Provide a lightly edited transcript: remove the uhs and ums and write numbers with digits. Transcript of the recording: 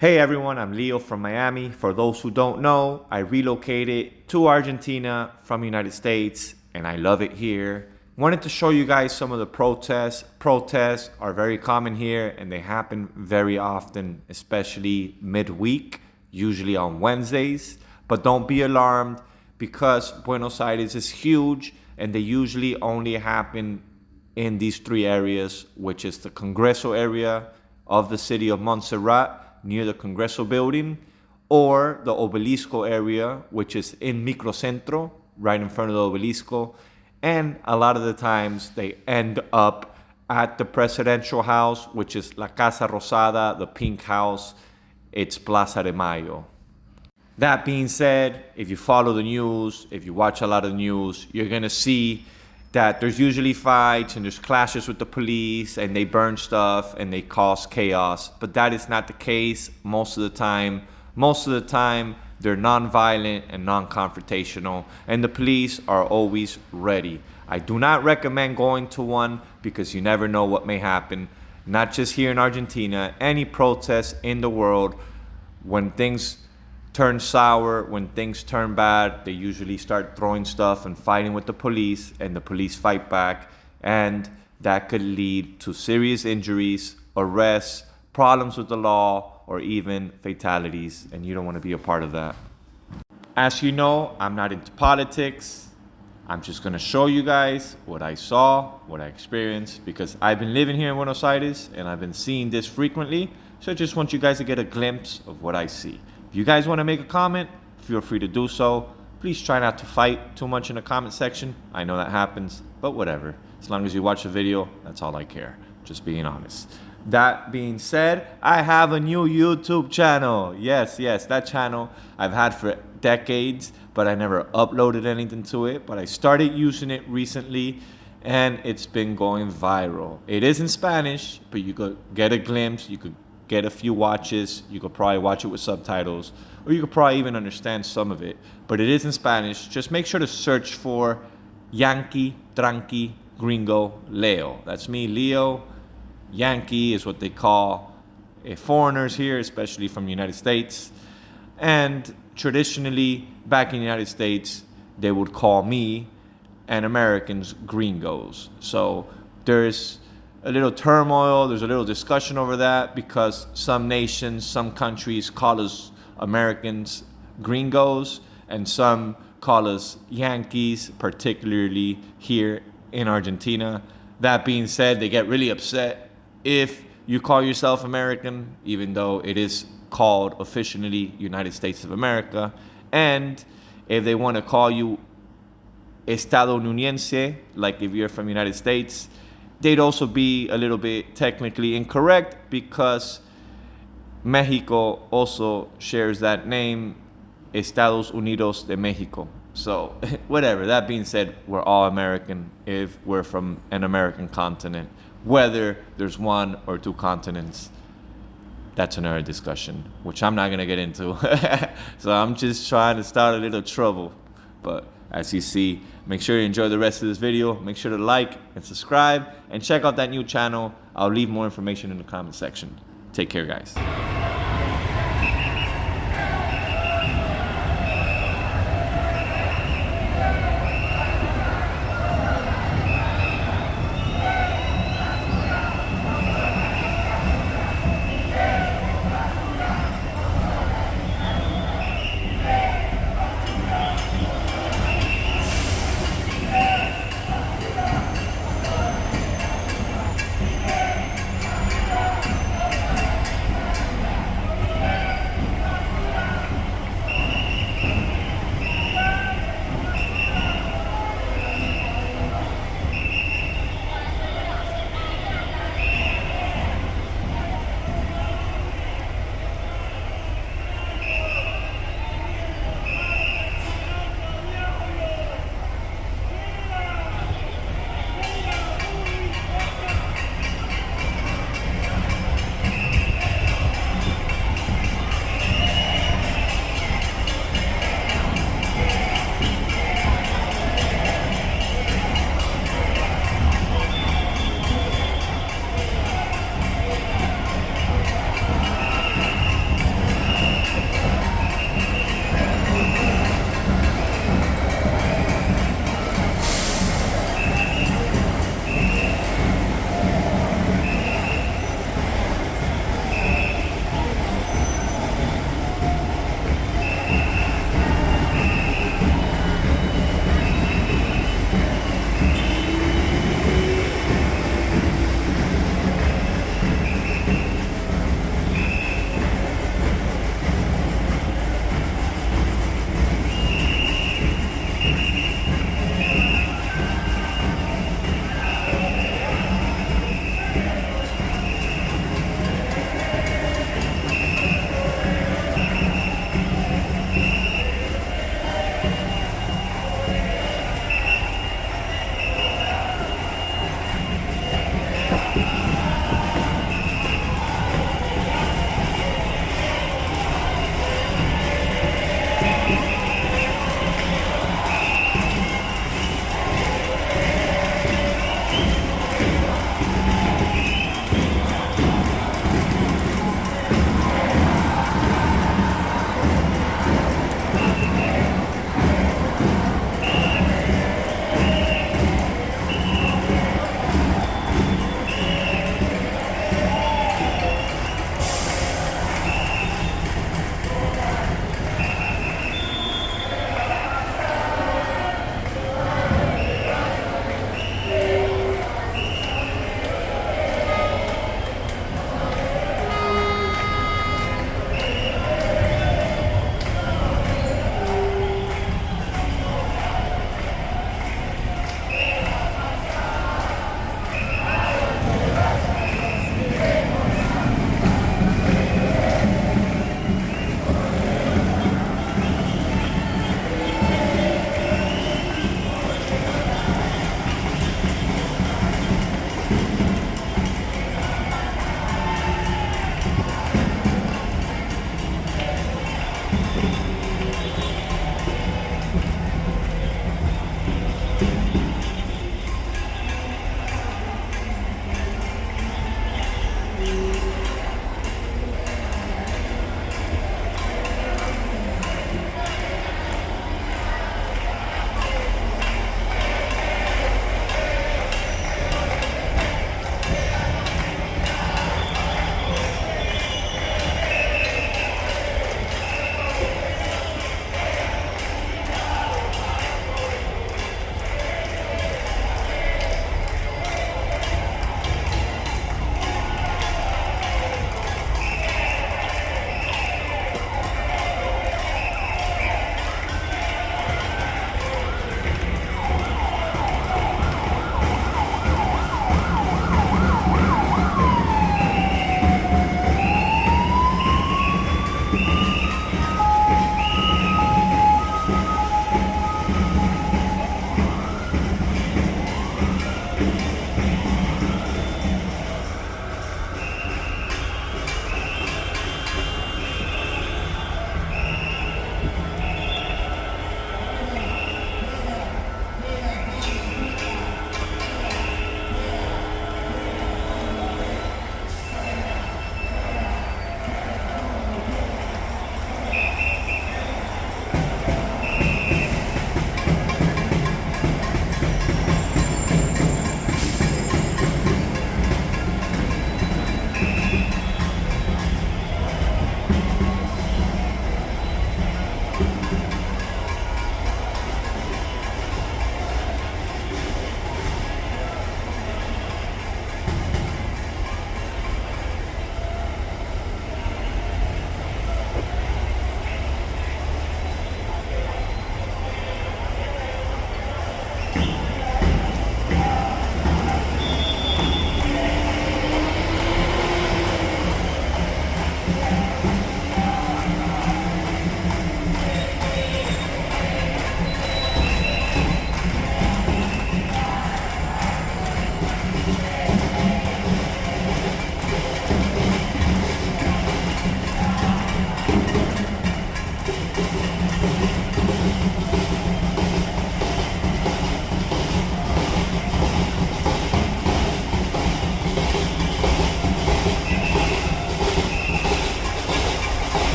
Hey everyone, I'm Leo from Miami. For those who don't know, I relocated to Argentina from the United States and I love it here. Wanted to show you guys some of the protests. Protests are very common here and they happen very often, especially midweek, usually on Wednesdays. But don't be alarmed because Buenos Aires is huge and they usually only happen in these three areas, which is the Congreso area of the city of Montserrat, near the Congreso building, or the Obelisco area, which is in Microcentro, right in front of the Obelisco. And a lot of the times they end up at the presidential house, which is La Casa Rosada, the pink house. It's Plaza de Mayo. That being said, if you follow the news, if you watch a lot of the news, you're gonna see that there's usually fights and there's clashes with the police and they burn stuff and they cause chaos. But that is not the case most of the time. Most of the time, they're non-violent and non-confrontational and the police are always ready. I do not recommend going to one because you never know what may happen. Not just here in Argentina, any protest in the world, when things turn sour, when things turn bad, they usually start throwing stuff and fighting with the police, and the police fight back, and that could lead to serious injuries, arrests, problems with the law, or even fatalities, and you don't want to be a part of that. As you know, I'm not into politics. I'm just going to show you guys what I saw, what I experienced, because I've been living here in Buenos Aires, and I've been seeing this frequently, so I just want you guys to get a glimpse of what I see. If you guys want to make a comment, feel free to do so. Please try not to fight too much in the comment section. I know that happens, but whatever. As long as you watch the video, that's all I care. Just being honest. That being said, I have a new YouTube channel. Yes, that channel I've had for decades, but I never uploaded anything to it. But I started using it recently, and it's been going viral. It is in Spanish, but you could get a glimpse. You could get a few watches. You could probably watch it with subtitles, or you could probably even understand some of it, but it is in Spanish. Just make sure to search for Yankee, Tranqui, Gringo, Leo. That's me, Leo. Yankee is what they call foreigners here, especially from the United States. And traditionally, back in the United States, they would call me and Americans gringos. So there's a little turmoil, there's a little discussion over that because some nations, some countries call us Americans gringos and some call us Yankees, particularly here in Argentina. That being said, they get really upset if you call yourself American, even though it is called officially United States of America. And if they want to call you estadounidense, like if you're from the United States, they'd also be a little bit technically incorrect because Mexico also shares that name, Estados Unidos de Mexico. So whatever, that being said, we're all American if we're from an American continent. Whether there's one or two continents, that's another discussion, which I'm not gonna get into. So I'm just trying to start a little trouble. But as you see, make sure you enjoy the rest of this video. Make sure to like and subscribe and check out that new channel. I'll leave more information in the comment section. Take care, guys.